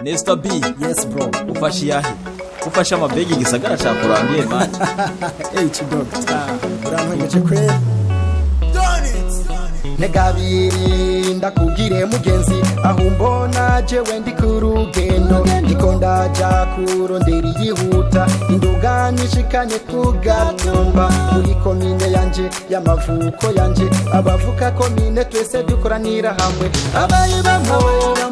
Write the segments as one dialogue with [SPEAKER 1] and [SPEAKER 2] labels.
[SPEAKER 1] Nesta B,
[SPEAKER 2] Yes bro.
[SPEAKER 1] ufashe yahe? Ufashe amabegi gisagara cha kurangiye man.
[SPEAKER 2] Hey Doctor. Uramwenyeje kweli? Negabiri ndakugire mugenzi aho mbona jewe ndi kurugendo ndiko ndaja kurondera yihuta induga nishikanye kugatumba muri komine yanje y'amavuko yanje abavuka komine twese dukoranira hamwe abayibamo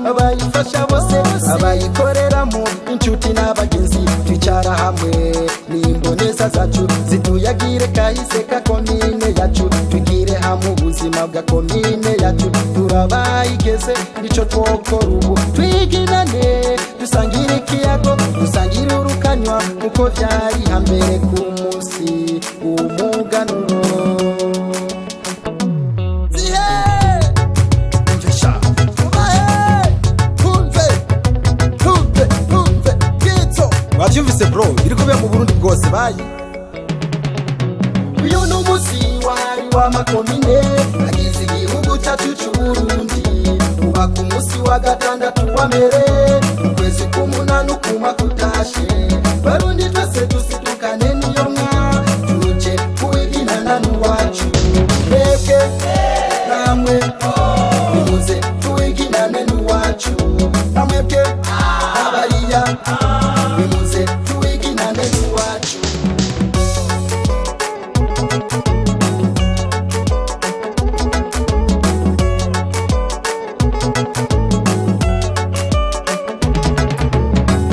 [SPEAKER 2] abayifasha bose abayikoreramo inshuti n'abagenzi twicara hamwe n'imboneza zacu zituyagire kahise ka komine yacu tugire hamwe ubuzima bwa komine yacu turabayigeze nico twokora ubu twiginane dusangire ikiyago dusangire urukanywa uko vyari hambere ku munsi umuganuro
[SPEAKER 1] Wavyumvise bro, biriko biya mu Burundi bwose bayi.
[SPEAKER 2] uyu n'umusi wari w'amakomine agize igihugu cyacu c'Uburundi uba ku musi wa gatandatu wa mbere ukwezi k'umunani ukuma kutashe barundi twese dusidukane niyo mwa tuje kuwiginana n'uwacu twebwe namwe nimuze tuwiginane n'uwacu namwebwe abariya nimuze tuwiginane n'uwacu.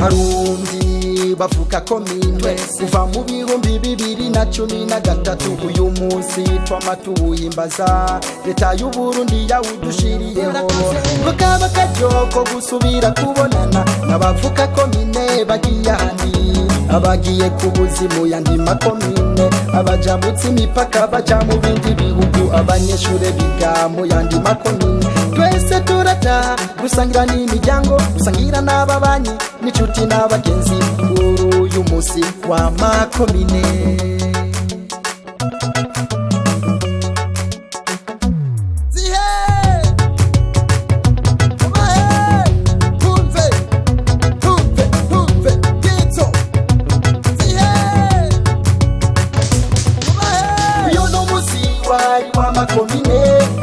[SPEAKER 2] Harundi bavuka komine kuva mu bihumbi 2013 uyu munsi twamatuhimbaza leta y'u Burundi yawudushiriyeho bakaba kajoko gusubira kubonana n'abavuka komine bagiye ahandi abagiye ku buzimu yandi makomine abajabutse imipaka baja mu bindi bihugu abanyeshure biga mu yandi makomine twese turata gusangira n'imiryango gusangira n'ababanyi n'inshuti n'abagenzi kuri uyu musi wa makomine. Uyu n'umusi wari wa makomine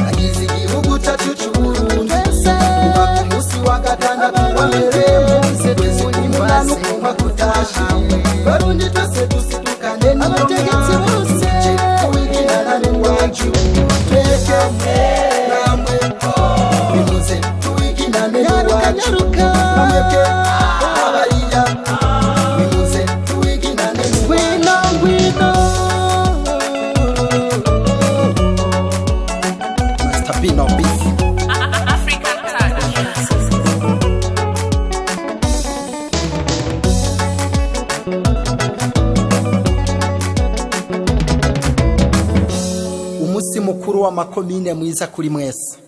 [SPEAKER 2] agize igihugu cyacu c'Uburundi uba ku musi wa gatandatu wa mbere twese umunani ukuma kutashe barundi twese dusidukane n'abategetsi bose kuwiginana n'iwacu twebwe namwe nimuze tuwiginane n'iwacu namwebwe abariya nimuze tuwiginane n'iwacu. Mr. B no beef.
[SPEAKER 3] African touch.
[SPEAKER 2] Umusi mukuru wa makomine mwiza kuri mwese.